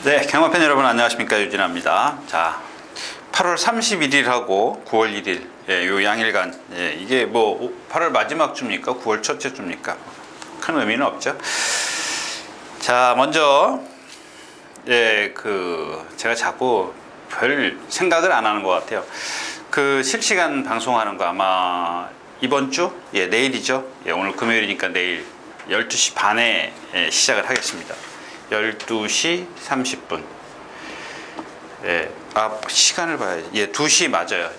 네, 경마팬 여러분 안녕하십니까, 유진아입니다. 자, 8월 31일하고 9월 1일, 요 양일간, 이게 뭐 8월 마지막 주입니까? 9월 첫째 주입니까? 큰 의미는 없죠. 자, 먼저 제가 자꾸 별 생각을 안 하는 것 같아요. 그 실시간 방송하는 거 아마 이번 주, 내일이죠. 오늘 금요일이니까 내일 12시 반에 시작을 하겠습니다. 12시 30분. 시간을 봐야지. 2시 맞아요.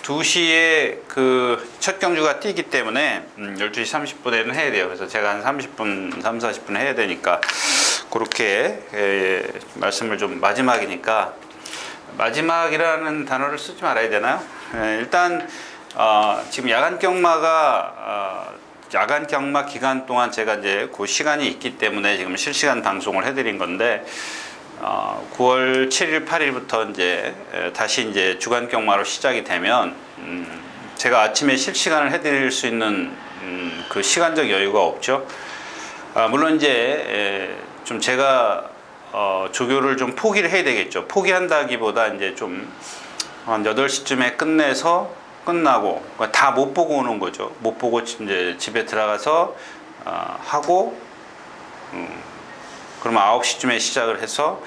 2시에 그 첫 경주가 뛰기 때문에 12시 30분에는 해야 돼요. 그래서 제가 한 30분, 3, 40분 해야 되니까 그렇게 말씀을 좀 마지막이니까 마지막이라는 단어를 쓰지 말아야 되나요? 일단 지금 야간 경마 기간 동안 제가 이제 그 시간이 있기 때문에 지금 실시간 방송을 해드린 건데 9월 7일, 8일부터 이제 다시 이제 주간 경마로 시작이 되면 제가 아침에 실시간을 해드릴 수 있는 그 시간적 여유가 없죠. 물론 이제 좀 제가 조교를 좀 포기를 해야 되겠죠. 포기한다기보다 이제 좀 한 8시쯤에 끝나고 다 못 보고 오는 거죠. 못 보고 이제 집에 들어가서 하고 그러면 9시쯤에 시작을 해서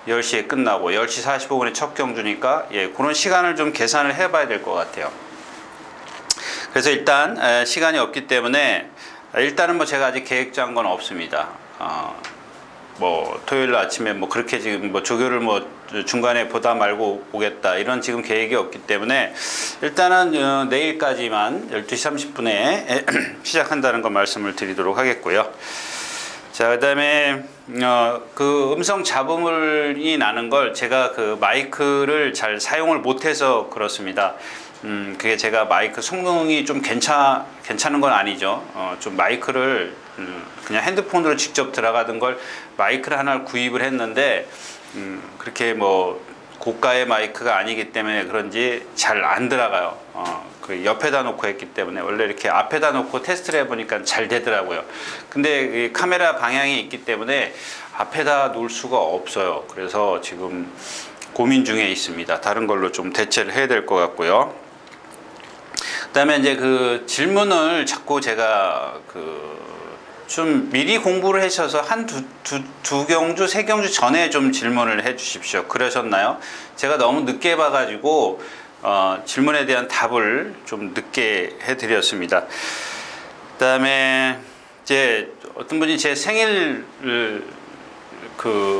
10시에 끝나고 10시 45분에 첫 경주니까 그런 시간을 좀 계산을 해 봐야 될 것 같아요. 그래서 일단 시간이 없기 때문에 일단은 뭐 제가 아직 계획 짠 건 없습니다. 뭐 토요일 아침에 뭐 그렇게 지금 뭐 조교를 뭐 중간에 보다 말고 오겠다 이런 지금 계획이 없기 때문에 일단은 내일까지만 12시 30분에 시작한다는 거 말씀을 드리도록 하겠고요. 자, 그다음에 그 음성 잡음이 나는 걸 제가 그 마이크를 잘 사용을 못해서 그렇습니다. 그게 제가 마이크 성능이 좀 괜찮은 건 아니죠. 좀 마이크를 그냥 핸드폰으로 직접 들어가던 걸 마이크를 하나를 구입을 했는데 그렇게 뭐 고가의 마이크가 아니기 때문에 그런지 잘 안 들어가요. 그 옆에다 놓고 했기 때문에 원래 이렇게 앞에다 놓고 테스트를 해보니까 잘 되더라고요. 근데 이 카메라 방향이 있기 때문에 앞에다 놓을 수가 없어요. 그래서 지금 고민 중에 있습니다. 다른 걸로 좀 대체를 해야 될 것 같고요. 그다음에 이제 그 질문을 자꾸 제가 좀 미리 공부를 하셔서 한 두 경주, 세 경주 전에 좀 질문을 해 주십시오. 그러셨나요? 제가 너무 늦게 봐가지고 질문에 대한 답을 좀 늦게 해드렸습니다. 그다음에 이제 어떤 분이 제 생일을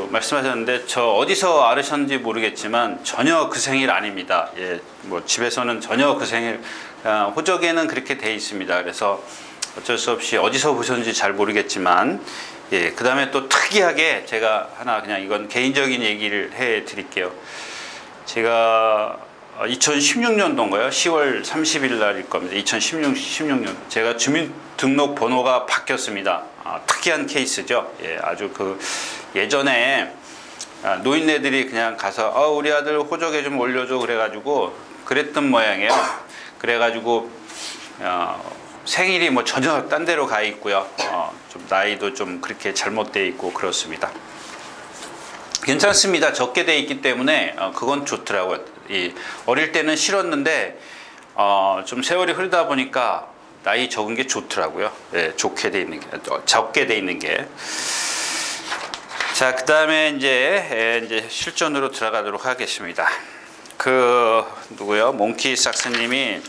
말씀하셨는데 저 어디서 알으셨는지 모르겠지만 전혀 그 생일 아닙니다. 뭐 집에서는 전혀 그 생일 호적에는 그렇게 돼 있습니다. 그래서 어쩔 수 없이 어디서 보셨는지 잘 모르겠지만 그 다음에 또 특이하게 제가 하나 그냥 이건 개인적인 얘기를 해 드릴게요. 제가 2016년도인가요? 10월 30일 날일 겁니다. 2016년 제가 주민등록번호가 바뀌었습니다. 특이한 케이스죠. 아주 예전에 노인네들이 그냥 가서 우리 아들 호적에 좀 올려줘 그래가지고 그랬던 모양이에요. 그래가지고 생일이 뭐 전혀 딴 데로 가 있고요. 좀 나이도 좀 그렇게 잘못되어 있고 그렇습니다. 괜찮습니다. 적게 돼 있기 때문에 그건 좋더라고요. 어릴 때는 싫었는데 좀 세월이 흐르다 보니까 나이 적은 게 좋더라고요. 좋게 돼 있는 게, 적게 돼 있는 게. 자, 그다음에 이제 실전으로 들어가도록 하겠습니다. 누구요? 몽키 삭스님이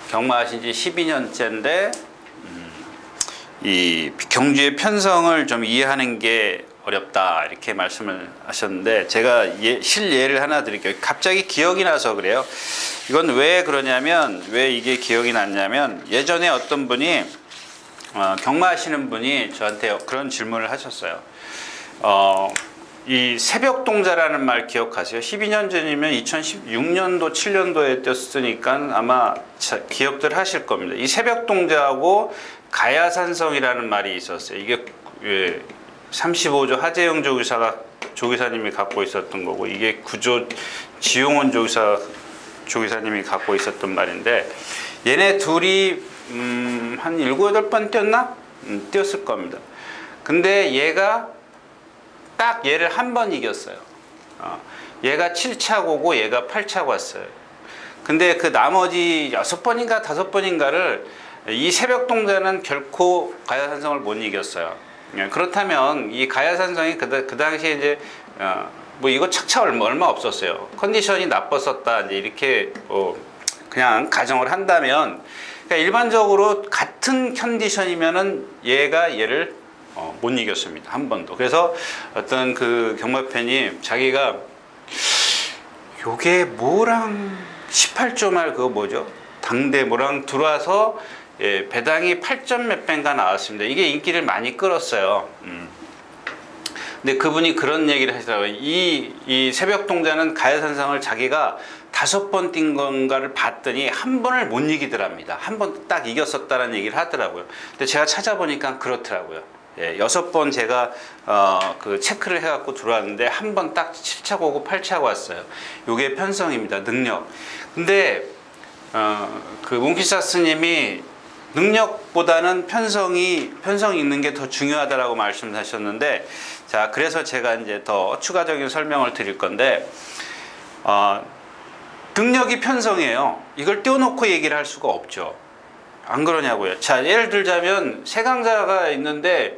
경마하신 지 12년째인데 이 경주의 편성을 좀 이해하는 게 어렵다 이렇게 말씀을 하셨는데 제가 실예를 하나 드릴게요. 갑자기 기억이 나서 그래요. 이건 왜 그러냐면 왜 이게 기억이 났냐면 예전에 어떤 분이 경마하시는 분이 저한테 그런 질문을 하셨어요. 이 새벽동자라는 말 기억하세요? 12년 전이면 2016년도 7년도에 떴으니까 아마 기억들 하실 겁니다. 이 새벽동자하고 가야산성이라는 말이 있었어요. 이게 35조 하재영 조기사님이 갖고 있었던 거고 이게 9조 지용원 조기사님이 갖고 있었던 말인데 얘네 둘이 한 7, 8번 뛰었나? 뛰었을 겁니다. 근데 얘가 딱 얘를 한 번 이겼어요. 얘가 7차고고 얘가 8차고 왔어요. 근데 그 나머지 6번인가 5번인가를 이 새벽동자는 결코 가야산성을 못 이겼어요. 그렇다면 이 가야산성이 그 당시에 이제 뭐 이거 착차 얼마 없었어요. 컨디션이 나빴었다 이제 이렇게 그냥 가정을 한다면, 그러니까 일반적으로 같은 컨디션이면은 얘를 못 이겼습니다. 한 번도. 그래서 어떤 그 경마팬이 자기가 요게 뭐랑 18조말 그거 뭐죠? 당대 뭐랑 들어와서 배당이 8점 몇 배인가 나왔습니다. 이게 인기를 많이 끌었어요. 근데 그분이 그런 얘기를 하시더라고요. 이 새벽동자는 가야산성을 자기가 5번 뛴 건가를 봤더니 한 번을 못 이기더랍니다. 한 번 딱 이겼었다는 얘기를 하더라고요. 근데 제가 찾아보니까 그렇더라고요. 6번 제가 그 체크를 해갖고 들어왔는데 한 번 딱 7차고 오고 8차고 왔어요. 요게 편성입니다. 능력. 근데 그 몽키사스님이 능력보다는 편성이 있는 게 더 중요하다라고 말씀하셨는데, 자, 그래서 제가 이제 더 추가적인 설명을 드릴 건데, 능력이 편성이에요. 이걸 띄워놓고 얘기를 할 수가 없죠. 안 그러냐고요. 자, 예를 들자면 세강자가 있는데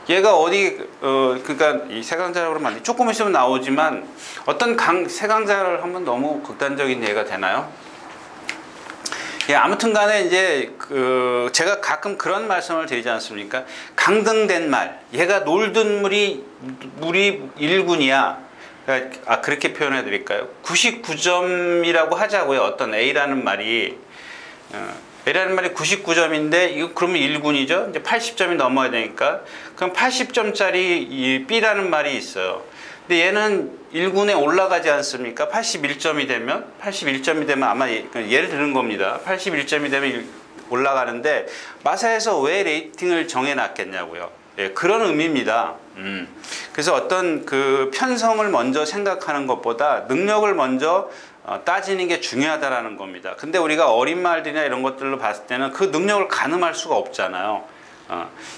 얘가 어디 그러니까 이 세강자라고 그러면 안 돼. 조금 있으면 나오지만 어떤 세강자를 하면 너무 극단적인 예가 되나요? 예, 아무튼 간에 이제 제가 가끔 그런 말씀을 드리지 않습니까? 강등된 말, 얘가 놀던 물이 1군이야. 그렇게 표현해 드릴까요? 99점이라고 하자고요. 어떤 A라는 말이 99점인데 이거 그러면 1군이죠. 이제 80점이 넘어야 되니까 그럼 80점짜리 이 B라는 말이 있어요. 근데 얘는 1군에 올라가지 않습니까? 81점이 되면 아마 예를 드는 겁니다. 81점이 되면 올라가는데 마사에서 왜 레이팅을 정해 놨겠냐고요. 예, 그런 의미입니다. 그래서 어떤 그 편성을 먼저 생각하는 것보다 능력을 먼저 따지는 게 중요하다라는 겁니다. 근데 우리가 어린 말들이나 이런 것들로 봤을 때는 그 능력을 가늠할 수가 없잖아요.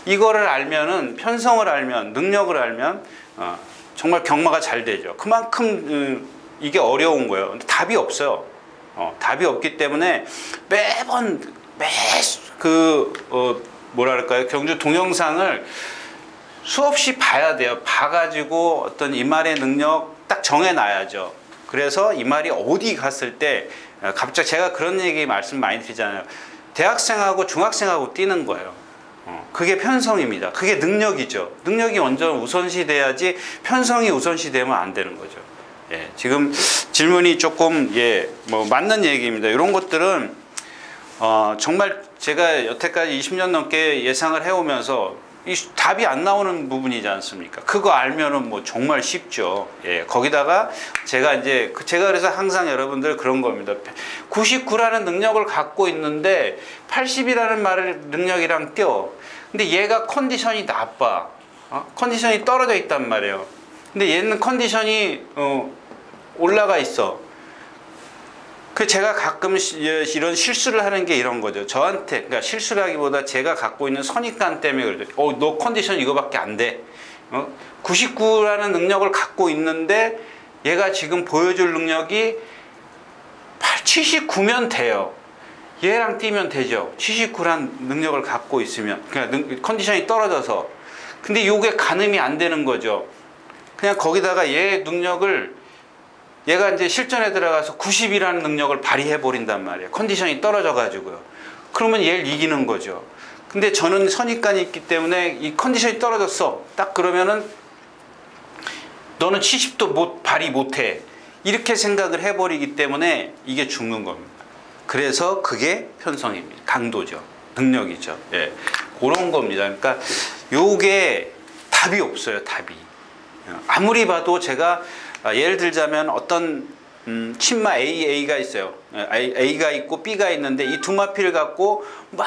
이거를 알면은, 편성을 알면, 능력을 알면 정말 경마가 잘 되죠. 그만큼 이게 어려운 거예요. 근데 답이 없어요. 답이 없기 때문에 매번 뭐랄까요, 경주 동영상을 수없이 봐야 돼요. 봐가지고 어떤 이 말의 능력 딱 정해놔야죠. 그래서 이 말이 어디 갔을 때 갑자기 제가 그런 얘기 말씀 많이 드리잖아요. 대학생하고 중학생하고 뛰는 거예요. 그게 편성입니다. 그게 능력이죠. 능력이 먼저 우선시 돼야지 편성이 우선시 되면 안 되는 거죠. 예, 지금 질문이 조금 뭐 맞는 얘기입니다. 이런 것들은 정말 제가 여태까지 20년 넘게 예상을 해오면서 이 답이 안 나오는 부분이지 않습니까? 그거 알면은 뭐 정말 쉽죠. 예, 거기다가 제가 그래서 항상 여러분들 그런 겁니다. 99라는 능력을 갖고 있는데 80이라는 능력이랑 뛰어. 근데 얘가 컨디션이 나빠. 컨디션이 떨어져 있단 말이에요. 근데 얘는 컨디션이 올라가 있어. 제가 가끔 이런 실수를 하는 게 이런 거죠. 저한테, 그러니까 실수라기보다 제가 갖고 있는 선입관 때문에 그러죠. 너 컨디션 이거밖에 안 돼. 99라는 능력을 갖고 있는데 얘가 지금 보여줄 능력이 79면 돼요. 얘랑 뛰면 되죠. 79란 능력을 갖고 있으면. 그러니까 컨디션이 떨어져서. 근데 이게 가늠이 안 되는 거죠. 그냥 거기다가 얘 능력을 얘가 이제 실전에 들어가서 90이라는 능력을 발휘해 버린단 말이에요. 컨디션이 떨어져 가지고요. 그러면 얘를 이기는 거죠. 근데 저는 선입관이 있기 때문에 이 컨디션이 떨어졌어. 딱 그러면은 너는 70도 발휘 못해. 이렇게 생각을 해버리기 때문에 이게 죽는 겁니다. 그래서 그게 편성입니다. 강도죠. 능력이죠. 예. 그런 겁니다. 그러니까 요게 답이 없어요. 답이. 아무리 봐도 제가 예를 들자면 어떤 친마 A가 있어요. A가 있고 B가 있는데 이 두 마피를 갖고 막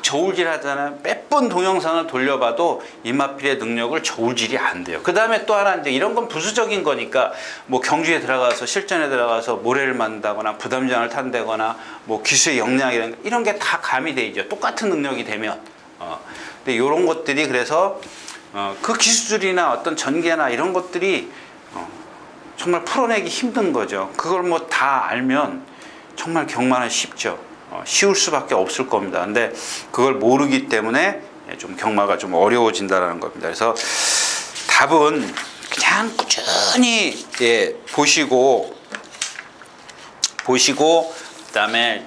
저울질 하잖아요. 몇 번 동영상을 돌려봐도 이 마필의 능력을 저울질이 안 돼요. 그 다음에 또 하나 이제 이런 건 부수적인 거니까 뭐 경주에 들어가서 실전에 들어가서 모래를 만다거나 부담장을 탄다거나 뭐 기수의 역량 이런 게 다 가미돼 있죠. 똑같은 능력이 되면. 근데 이런 것들이 그래서 그 기술이나 어떤 전개나 이런 것들이 정말 풀어내기 힘든 거죠. 그걸 뭐 다 알면 정말 경마는 쉽죠. 쉬울 수밖에 없을 겁니다. 근데 그걸 모르기 때문에 좀 경마가 좀 어려워진다는 겁니다. 그래서 답은 그냥 꾸준히 보시고 그다음에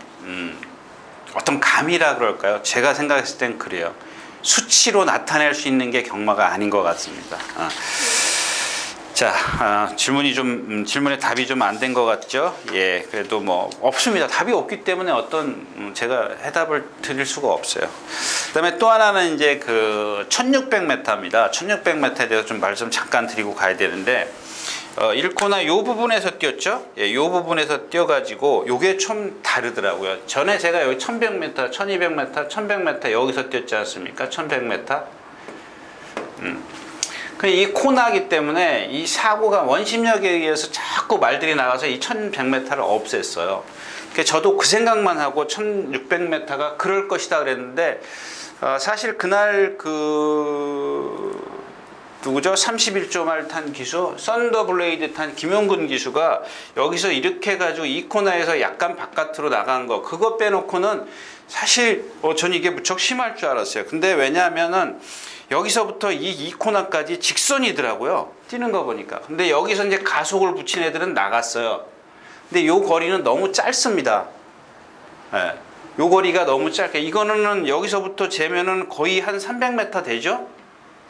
어떤 감이라 그럴까요? 제가 생각했을 땐 그래요. 수치로 나타낼 수 있는 게 경마가 아닌 것 같습니다. 자, 질문에 답이 좀 안 된 것 같죠? 예, 그래도 뭐 없습니다. 답이 없기 때문에 어떤 제가 해답을 드릴 수가 없어요. 그다음에 또 하나는 이제 그 1600m입니다. 1600m에 대해서 좀 말씀 잠깐 드리고 가야 되는데 1코나 요 부분에서 뛰었죠? 예, 요 부분에서 뛰어가지고 요게 좀 다르더라고요. 전에 제가 여기 1100m, 1200m, 1100m 여기서 뛰었지 않습니까? 1100m. 이 코나기 때문에 이 사고가 원심력에 의해서 자꾸 말들이 나가서 이 1100m를 없앴어요. 저도 그 생각만 하고 1600m가 그럴 것이다 그랬는데 사실 그날 누구죠? 31.8 탄 기수, 썬더블레이드 탄 김용근 기수가 여기서 이렇게 해가지고 이 코너에서 약간 바깥으로 나간 거, 그거 빼놓고는 사실 전 이게 무척 심할 줄 알았어요. 근데 왜냐하면은 여기서부터 이 코너까지 직선이더라고요. 뛰는 거 보니까. 근데 여기서 이제 가속을 붙인 애들은 나갔어요. 근데 요 거리는 너무 짧습니다. 예. 요 거리가 너무 짧게. 이거는 여기서부터 재면은 거의 한 300m 되죠?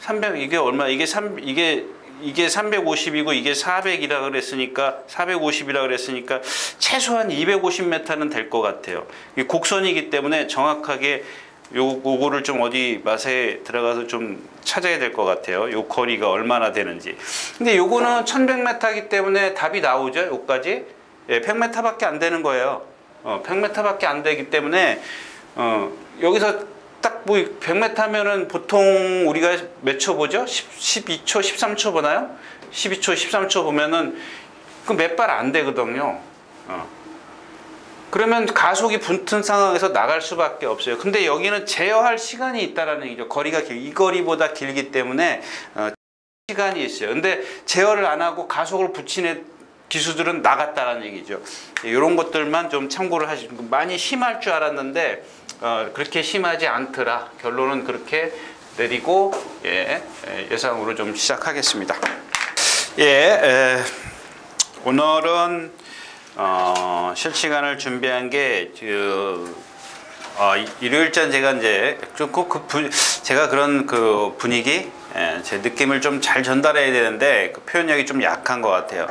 300, 이게 얼마, 이게 350이고 이게 400이라 그랬으니까, 450이라 그랬으니까 최소한 250m는 될 것 같아요. 이게 곡선이기 때문에 정확하게 요거를 좀 어디 맛에 들어가서 좀 찾아야 될 것 같아요. 요 거리가 얼마나 되는지. 근데 요거는 1100m이기 때문에 답이 나오죠. 요까지. 예, 100m밖에 안 되는 거예요. 100m밖에 안 되기 때문에 여기서 딱 뭐 100m면은 보통 우리가 몇 초 보죠? 12초, 13초 보나요? 12초, 13초 보면은 그 몇 발 안 되거든요. 그러면 가속이 붙은 상황에서 나갈 수밖에 없어요. 근데 여기는 제어할 시간이 있다라는 얘기죠. 거리가 이 거리보다 길기 때문에 시간이 있어요. 근데 제어를 안 하고 가속을 붙이는 기수들은 나갔다라는 얘기죠. 이런 것들만 좀 참고를 하시고, 많이 심할 줄 알았는데 그렇게 심하지 않더라. 결론은 그렇게 내리고 예상으로 좀 시작하겠습니다. 오늘은 실시간을 준비한 게 일요일전 제가 이제 제가 그런 그 분위기, 제 느낌을 좀 잘 전달해야 되는데 그 표현력이 좀 약한 것 같아요.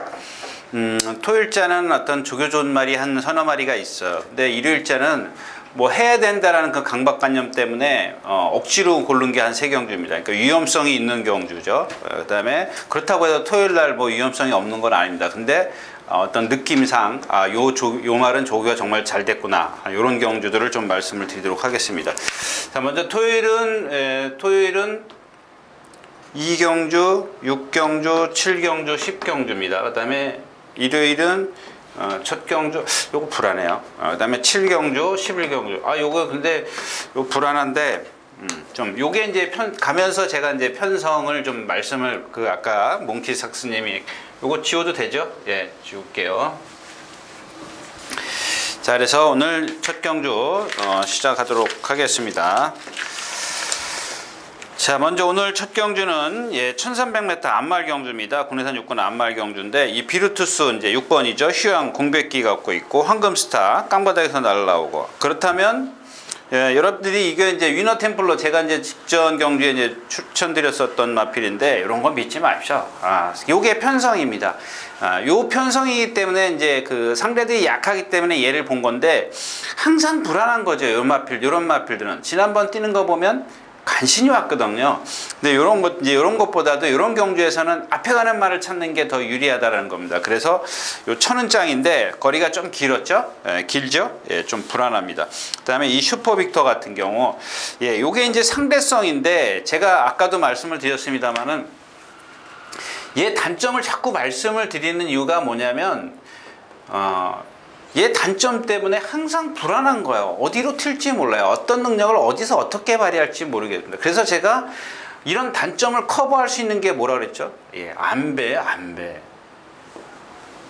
토요일자는 어떤 조교존말이 한 서너 마리가 있어요. 근데 일요일자는 뭐 해야 된다라는 그 강박관념 때문에 억지로 고른 게 한 3경주입니다. 그러니까 위험성이 있는 경주죠. 그다음에 그렇다고 해서 토요일 날 뭐 위험성이 없는 건 아닙니다. 근데 어떤 느낌상 요 말은 조교가 정말 잘 됐구나, 이런 경주들을 좀 말씀을 드리도록 하겠습니다. 자, 먼저 토요일은 2경주, 6경주, 7경주, 10경주입니다. 그 다음에 일요일은 첫 경주, 요거 불안해요. 그 다음에 7경주, 11경주. 요거 근데 요 불안한데, 좀 요게 이제 가면서 제가 이제 편성을 좀 말씀을 아까 몽키 삭스님이 요거 지워도 되죠? 예, 지울게요. 자, 그래서 오늘 첫 경주 시작하도록 하겠습니다. 자, 먼저 오늘 첫 경주는 1300m 암말 경주입니다. 국내산 6권 암말 경주인데, 이 비루투스 이제 6번이죠. 휴양 공백기 갖고 있고, 황금스타 깡바닥에서 날라오고. 그렇다면 여러분들이 이게 이제 위너 템플러, 제가 이제 직전 경주에 이제 추천드렸었던 마필인데, 이런 거 믿지 마십시오. 요게 편성입니다. 요 편성이기 때문에 이제 그 상대들이 약하기 때문에 얘를 본 건데, 항상 불안한 거죠. 요런 마필들은 지난번 뛰는 거 보면 간신히 왔거든요. 근데 이런 것보다도 이런 경주에서는 앞에 가는 말을 찾는 게 더 유리하다는 겁니다. 그래서 요 1000원장인데 거리가 좀 길었죠? 길죠? 좀 불안합니다. 그 다음에 이 슈퍼빅터 같은 경우, 요게 이제 상대성인데, 제가 아까도 말씀을 드렸습니다만은, 얘 단점을 자꾸 말씀을 드리는 이유가 뭐냐면, 얘 단점 때문에 항상 불안한 거예요. 어디로 튈지 몰라요. 어떤 능력을 어디서 어떻게 발휘할지 모르겠습니다. 그래서 제가 이런 단점을 커버할 수 있는 게 뭐라 그랬죠? 예, 안배예요, 안배.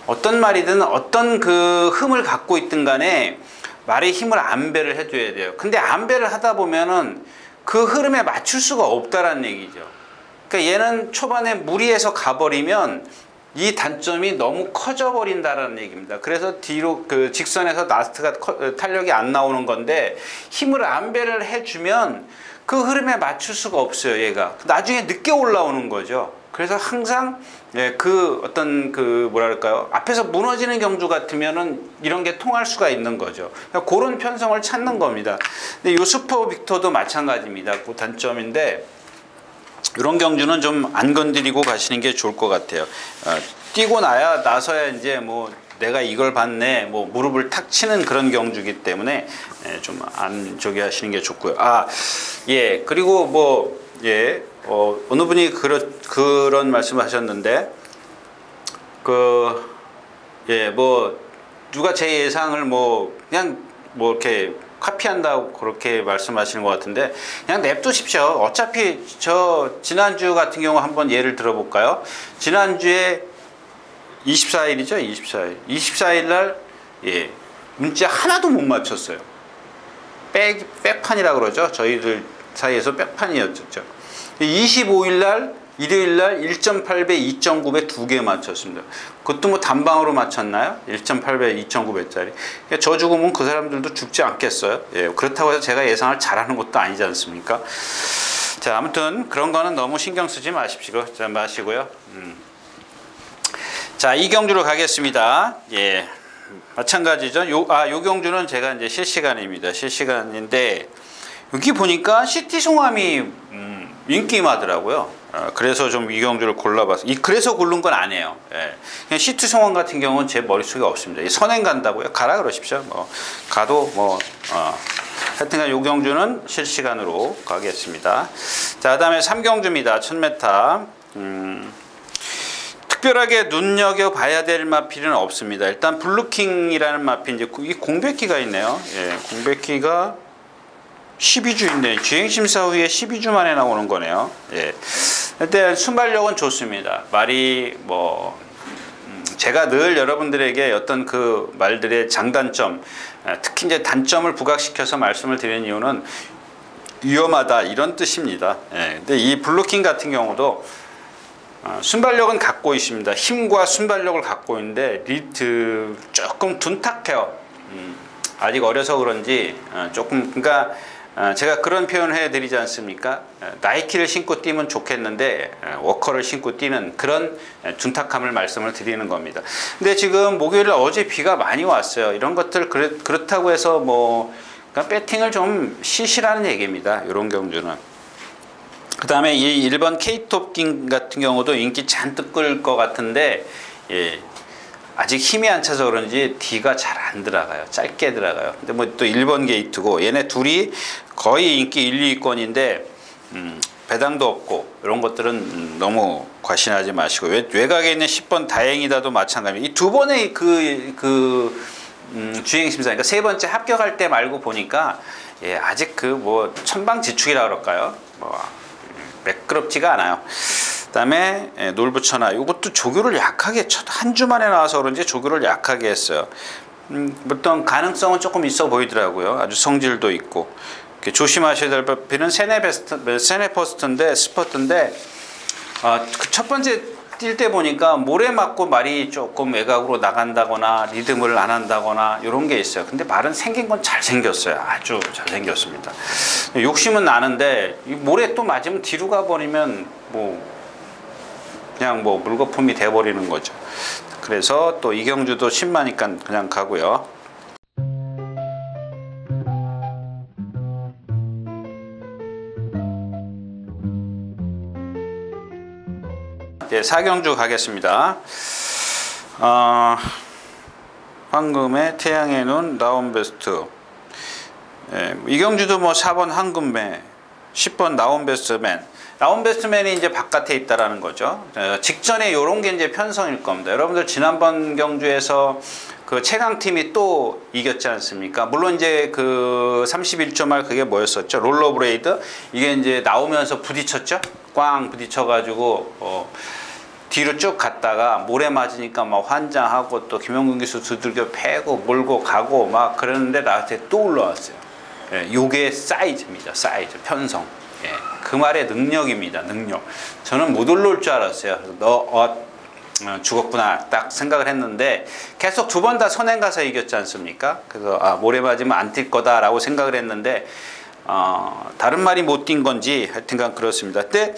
어떤 말이든 어떤 그 흠을 갖고 있든 간에 말의 힘을 안배를 해줘야 돼요. 근데 안배를 하다 보면은 그 흐름에 맞출 수가 없다라는 얘기죠. 그러니까 얘는 초반에 무리해서 가버리면 이 단점이 너무 커져 버린다라는 얘기입니다. 그래서 뒤로 그 직선에서 라스트가 탄력이 안 나오는 건데, 힘을 안배를 해주면 그 흐름에 맞출 수가 없어요. 얘가 나중에 늦게 올라오는 거죠. 그래서 항상 예, 그 어떤 그 뭐랄까요, 앞에서 무너지는 경주 같으면은 이런 게 통할 수가 있는 거죠. 그러니까 그런 편성을 찾는 겁니다. 근데 요 슈퍼 빅토도 마찬가지입니다. 그 단점인데, 이런 경주는 좀 안 건드리고 가시는 게 좋을 것 같아요. 뛰고 나서야 이제 뭐 내가 이걸 봤네, 뭐 무릎을 탁 치는 그런 경주기 때문에 좀 안 저기 하시는 게 좋고요. 예, 그리고 뭐 예, 어느 분이 그런 말씀을 하셨는데, 예, 뭐 누가 제 예상을 뭐 그냥 뭐 이렇게 카피한다고 그렇게 말씀하시는 것 같은데, 그냥 냅두십시오. 어차피 저 지난주 같은 경우 한번 예를 들어볼까요? 지난주에 24일이죠, 24일. 24일 날 예, 문자 하나도 못 맞췄어요. 백판이라 그러죠. 저희들 사이에서 백판이었죠. 25일 날 일요일 날 1.8배, 2.9배 두 개 맞췄습니다. 그것도 뭐 단방으로 맞췄나요? 1.8배, 2.9배짜리. 저 죽으면 그 사람들도 죽지 않겠어요? 예, 그렇다고 해서 제가 예상을 잘하는 것도 아니지 않습니까? 자, 아무튼 그런 거는 너무 신경 쓰지 마시고요. 자, 이 경주로 가겠습니다. 예, 마찬가지죠. 요 경주는 제가 이제 실시간입니다. 실시간인데, 여기 보니까 시티 송암이 인기마더라고요. 그래서 좀 이 경주를 골라봤어요. 그래서 고른 건 아니에요. 예. 그냥 시티 송암 같은 경우는 제 머릿속에 없습니다. 선행 간다고요? 가라 그러십시오. 뭐 가도 뭐 하여튼간 요 경주는 실시간으로 가겠습니다. 자, 그다음에 3경주입니다. 1000m. 특별하게 눈여겨봐야 될 마필은 없습니다. 일단 블루킹이라는 마필, 이제 이 공백기가 있네요. 예, 공백기가 12주인데 주행심사 후에 12주 만에 나오는 거네요. 예. 일단 순발력은 좋습니다. 말이 뭐 제가 늘 여러분들에게 어떤 그 말들의 장단점, 특히 이제 단점을 부각시켜서 말씀을 드리는 이유는 위험하다 이런 뜻입니다. 예. 근데 이 블루킹 같은 경우도 순발력은 갖고 있습니다. 힘과 순발력을 갖고 있는데 리트 조금 둔탁해요. 아직 어려서 그런지 조금, 그러니까 제가 그런 표현을 해드리지 않습니까? 나이키를 신고 뛰면 좋겠는데 워커를 신고 뛰는 그런 둔탁함을 말씀을 드리는 겁니다. 근데 지금 목요일 어제 비가 많이 왔어요. 이런 것들 그렇다고 해서 뭐 그러니까 배팅을 좀 쉬시라는 얘기입니다. 이런 경주는. 그 다음에 이 1번 K톱킹 같은 경우도 인기 잔뜩 끌 것 같은데, 예, 아직 힘이 안 차서 그런지 D가 잘 안 들어가요. 짧게 들어가요. 근데 뭐 또 1번 게이트고, 얘네 둘이 거의 인기 1, 2위권인데 배당도 없고 이런 것들은 너무 과신하지 마시고, 외곽에 있는 10번 다행이다도 마찬가지입니다. 이 두 번의 주행심사, 그러니까 세 번째 합격할 때 말고 보니까 예, 아직 그 뭐 천방지축이라 그럴까요? 뭐 매끄럽지가 않아요. 그다음에 놀부천하, 이것도 조교를 약하게 한 주 만에 나와서 그런지 조교를 약하게 했어요. 어떤 가능성은 조금 있어 보이더라고요. 아주 성질도 있고. 조심하셔야 될 바피는 세네퍼스트인데 스퍼트인데, 그 첫 번째 뛸 때 보니까 모래 맞고 말이 조금 외곽으로 나간다거나 리듬을 안 한다거나 이런 게 있어요. 근데 말은 생긴 건 잘생겼어요. 아주 잘생겼습니다. 욕심은 나는데 이 모래 또 맞으면 뒤로 가버리면 뭐 그냥 뭐 물거품이 돼버리는 거죠. 그래서 또 이경주도 신마니까 그냥 가고요. 네, 4경주 가겠습니다. 황금의 태양의 눈, 나온베스트. 예, 이경주도 뭐 4번 황금매, 10번 나온베스트맨. 나온베스트맨이 이제 바깥에 있다라는 거죠. 직전에 요런 게 이제 편성일 겁니다. 여러분들 지난번 경주에서 그 최강팀이 또 이겼지 않습니까? 물론 이제 그 31조 말 그게 뭐였었죠? 롤러브레이드? 이게 이제 나오면서 부딪혔죠? 꽝 부딪혀가지고 뒤로 쭉 갔다가 모래 맞으니까 막 환장하고 또 김영근 기수 두들겨 패고 몰고 가고 막 그러는데 나한테 또 올라왔어요. 예, 요게 사이즈입니다. 사이즈, 편성. 예, 그 말의 능력입니다. 능력. 저는 못 올라올 줄 알았어요. 그래서 너 죽었구나 딱 생각을 했는데 계속 두 번 다 선행 가서 이겼지 않습니까? 그래서 모래 맞으면 안 뛸 거다라고 생각을 했는데 다른 말이 못 뛴 건지 하여튼간 그렇습니다. 그때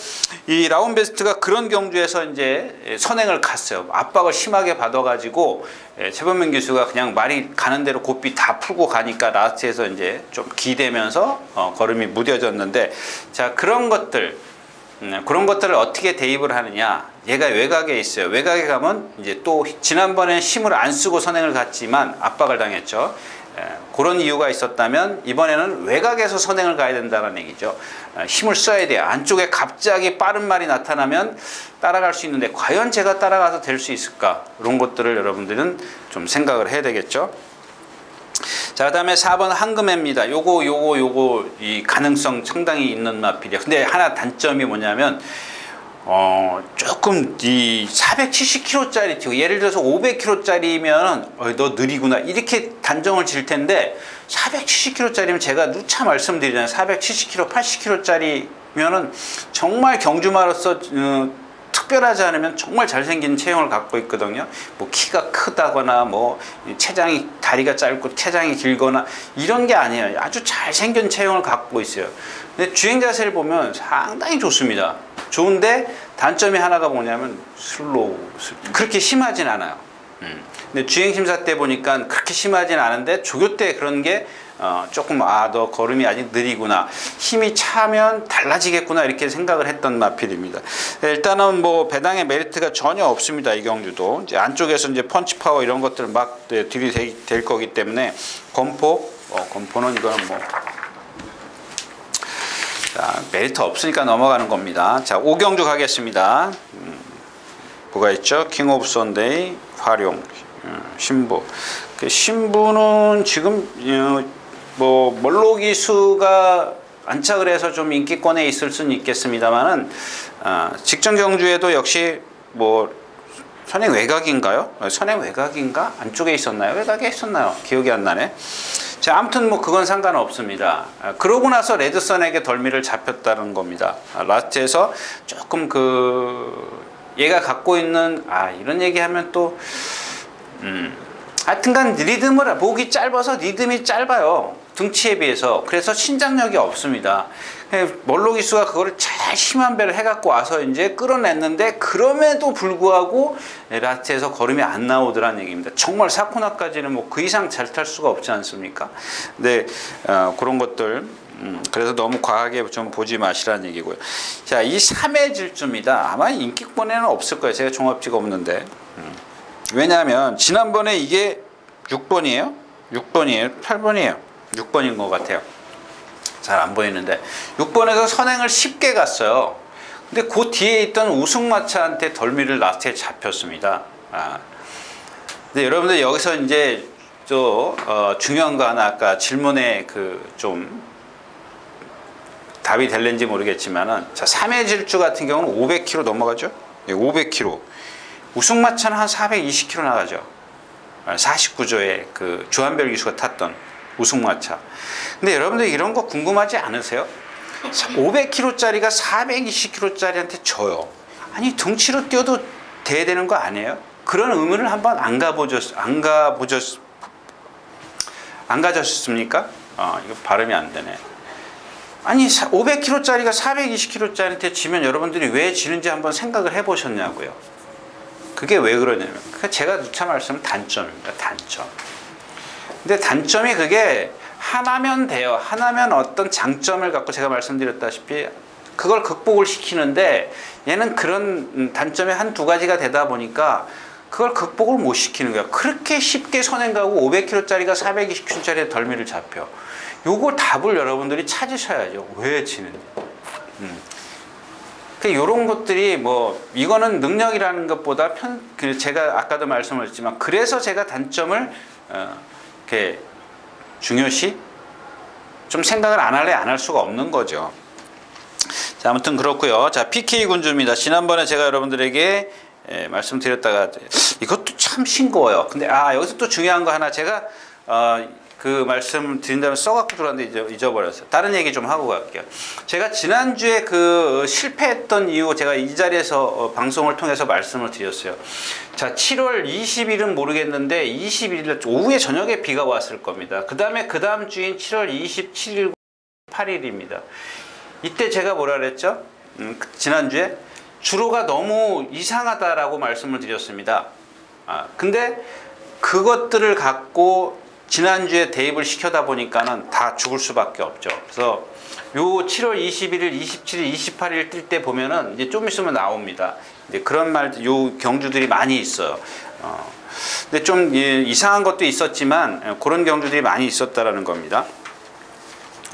이 라운베스트가 그런 경주에서 이제 선행을 갔어요. 압박을 심하게 받아가지고 최범민 기수가 그냥 말이 가는 대로 고삐 다 풀고 가니까 라스트에서 이제 좀 기대면서 걸음이 무뎌졌는데 자 그런 것들을 어떻게 대입을 하느냐. 얘가 외곽에 있어요. 외곽에 가면 이제 또 지난번에 힘을 안 쓰고 선행을 갔지만 압박을 당했죠. 그런 이유가 있었다면 이번에는 외곽에서 선행을 가야 된다는 얘기죠. 힘을 써야 돼요. 안쪽에 갑자기 빠른 말이 나타나면 따라갈 수 있는데 과연 제가 따라가서 될 수 있을까? 이런 것들을 여러분들은 좀 생각을 해야 되겠죠. 자, 그 다음에 4번 한금해입니다. 요거 이 가능성 상당히 있는 마필이에요. 근데 하나 단점이 뭐냐면 조금 이 470kg짜리 튀고 예를 들어서 500kg짜리면 너 느리구나 이렇게 단정을 질 텐데 470kg짜리면 제가 누차 말씀드리잖아요. 470kg, 80kg짜리면은 정말 경주마로서 특별하지 않으면 정말 잘생긴 체형을 갖고 있거든요. 뭐 키가 크다거나 뭐 체장이 다리가 짧고 체장이 길거나 이런 게 아니에요. 아주 잘생긴 체형을 갖고 있어요. 근데 주행 자세를 보면 상당히 좋습니다. 좋은데 단점이 하나가 뭐냐면 슬로우 그렇게 심하진 않아요. 근데 주행심사 때 보니까 그렇게 심하진 않은데 조교 때 그런 게 조금 너 걸음이 아직 느리구나 힘이 차면 달라지겠구나 이렇게 생각을 했던 마필입니다. 일단은 뭐 배당의 메리트가 전혀 없습니다. 이 경주도 이제 안쪽에서 이제 펀치 파워 이런 것들 막 들이댈 거기 때문에 검포는 이거는 뭐 자, 메리트 없으니까 넘어가는 겁니다. 자, 5경주 가겠습니다. 뭐가 있죠? 킹 오브 선데이, 활용, 신부. 신부는 지금 뭐 멀로기수가 안착을 해서 좀 인기권에 있을 수는 있겠습니다만은 직전 경주에도 역시 뭐 선행 외곽인가요? 선행 외곽인가? 안쪽에 있었나요? 외곽에 있었나요? 기억이 안 나네. 자, 아무튼 뭐 그건 상관없습니다. 그러고 나서 레드선에게 덜미를 잡혔다는 겁니다. 라스트에서 조금 얘가 갖고 있는 이런 얘기하면 또 하여튼간 리듬을 목이 짧아서 리듬이 짧아요. 등치에 비해서. 그래서 신장력이 없습니다. 멀로기수가 그거를 잘 심한 배를 해갖고 와서 이제 끌어냈는데 그럼에도 불구하고 라스트에서 걸음이 안 나오더라는 얘기입니다. 정말 사코나까지는 뭐 그 이상 잘 탈 수가 없지 않습니까? 근데 그런 것들 그래서 너무 과하게 좀 보지 마시라는 얘기고요. 자, 이 3회 질주입니다. 아마 인기권에는 없을 거예요. 제가 종합지가 없는데. 왜냐하면 지난번에 이게 6번이에요? 6번이에요? 8번이에요? 6번인 것 같아요. 잘 안 보이는데 6번에서 선행을 쉽게 갔어요. 근데 그 뒤에 있던 우승마차한테 덜미를 라스트에 잡혔습니다. 근데 여러분들 여기서 이제 중요한 거 하나 아까 질문에 좀 답이 될는지 모르겠지만은 자 3회 질주 같은 경우는 500km 넘어가죠. 500km. 우승마차는 한 420km 나가죠. 49조의 그 주한별 기수가 탔던 우승마차. 근데 여러분들 이런 거 궁금하지 않으세요? 500km짜리가 420km짜리한테 져요. 아니 덩치로 뛰어도 돼야 되는 거 아니에요? 그런 의문을 한번 안 가졌습니까? 이거 발음이 안 되네. 아니 500km짜리가 420km짜리한테 지면 여러분들이 왜 지는지 한번 생각을 해보셨냐고요. 그게 왜 그러냐면 제가 누차 말씀은 단점입니다. 단점. 근데 단점이 그게 하나면 돼요. 하나면 어떤 장점을 갖고 제가 말씀드렸다시피 그걸 극복을 시키는데 얘는 그런 단점이 한두 가지가 되다 보니까 그걸 극복을 못 시키는 거야. 그렇게 쉽게 선행 가고 500km짜리가 420km짜리에 덜미를 잡혀. 요거 답을 여러분들이 찾으셔야죠. 왜 지는지. 이런 것들이 뭐 이거는 능력이라는 것보다 제가 아까도 말씀을 했지만 그래서 제가 단점을 이렇게 중요시 좀 생각을 안 할 수가 없는 거죠. 자, 아무튼 그렇고요. 자, PK 군주입니다. 지난번에 제가 여러분들에게 말씀드렸다가 이것도 참 싱거워요. 근데 여기서 또 중요한 거 하나 제가 그 말씀 드린다면 써갖고 들어왔는데 잊어버렸어요. 다른 얘기 좀 하고 갈게요. 제가 지난주에 그 실패했던 이유 제가 이 자리에서 방송을 통해서 말씀을 드렸어요. 자, 7월 20일은 모르겠는데 21일 오후에 저녁에 비가 왔을 겁니다. 그 다음 주인 7월 27일 8일입니다. 이때 제가 뭐라 그랬죠? 지난주에 주로가 너무 이상하다라고 말씀을 드렸습니다. 근데 그것들을 갖고 지난주에 대입을 시켜다 보니까는 다 죽을 수밖에 없죠. 그래서 요 7월 21일, 27일, 28일 뜰 때 보면은 이제 좀 있으면 나옵니다. 이제 그런 요 경주들이 많이 있어요. 근데 좀 이상한 것도 있었지만 그런 경주들이 많이 있었다라는 겁니다.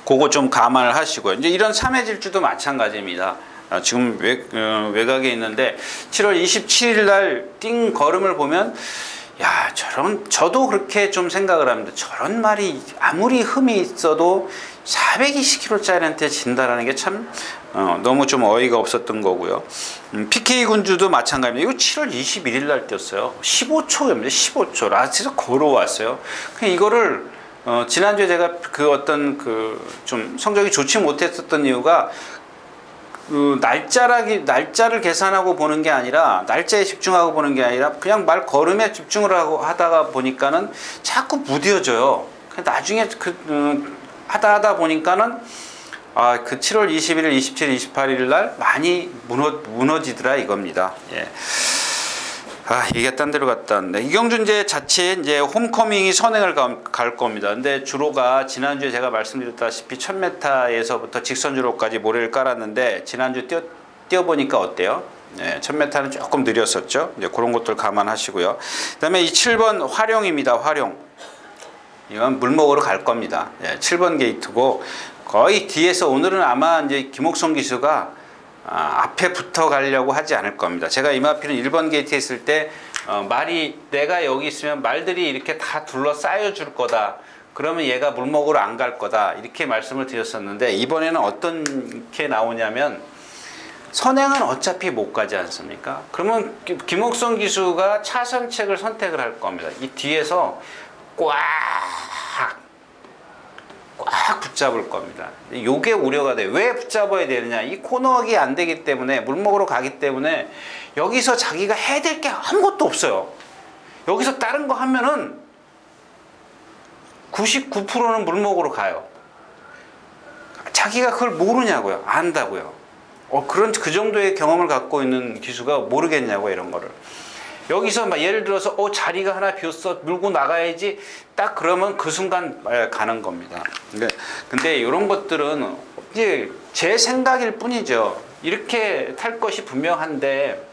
그거 좀 감안을 하시고요. 이제 이런 3회 질주도 마찬가지입니다. 지금 외곽에 있는데 7월 27일 날 띵 걸음을 보면 야, 저도 그렇게 좀 생각을 합니다. 저런 말이 아무리 흠이 있어도 420kg짜리한테 진다라는 게 참 너무 좀 어이가 없었던 거고요. PK 군주도 마찬가지입니다. 이거 7월 21일 날 뛰었어요. 15초입니다. 15초. 라스트에서 걸어왔어요. 그냥 이거를 지난주에 제가 좀 성적이 좋지 못했었던 이유가 날짜를 계산하고 보는 게 아니라 날짜에 집중하고 보는 게 아니라 그냥 말 걸음에 집중을 하다가 보니까는 자꾸 무뎌져요. 나중에 하다 보니까는 그 7월 21일, 27일, 28일 날 많이 무너지더라 이겁니다. 예. 얘기가 딴 데로 갔다 왔네. 이경주 자체 홈커밍이 선행을 갈 겁니다. 근데 주로가 지난주에 제가 말씀드렸다시피 1000m에서부터 직선주로까지 모래를 깔았는데 지난주 뛰어보니까 어때요? 네, 1000m는 조금 느렸었죠. 이제 그런 것들 감안하시고요. 그 다음에 이 7번 활용입니다. 활용. 이건 물먹으로 갈 겁니다. 7번 게이트고 거의 뒤에서 오늘은 아마 이제 김옥성 기수가 앞에 붙어 가려고 하지 않을 겁니다. 제가 이마필은 1번 게이트에 있을 때 내가 여기 있으면 말들이 이렇게 다 둘러싸여 줄 거다. 그러면 얘가 물먹으로 안 갈 거다. 이렇게 말씀을 드렸었는데 이번에는 어떤 게 나오냐면 선행은 어차피 못 가지 않습니까? 그러면 김옥성 기수가 차선책을 선택을 할 겁니다. 이 뒤에서 꽉 붙잡을 겁니다. 요게 우려가 돼요. 왜 붙잡아야 되느냐? 이 코너하기 안 되기 때문에 물먹으로 가기 때문에 여기서 자기가 해야 될 게 아무것도 없어요. 여기서 다른 거 하면은 99%는 물먹으로 가요. 자기가 그걸 모르냐고요. 안다고요. 그 정도의 경험을 갖고 있는 기수가 모르겠냐고 이런 거를. 여기서 예를 들어서 자리가 하나 비었어 물고 나가야지 딱 그러면 그 순간 가는 겁니다. 근데 이런 것들은 이제 제 생각일 뿐이죠. 이렇게 탈 것이 분명한데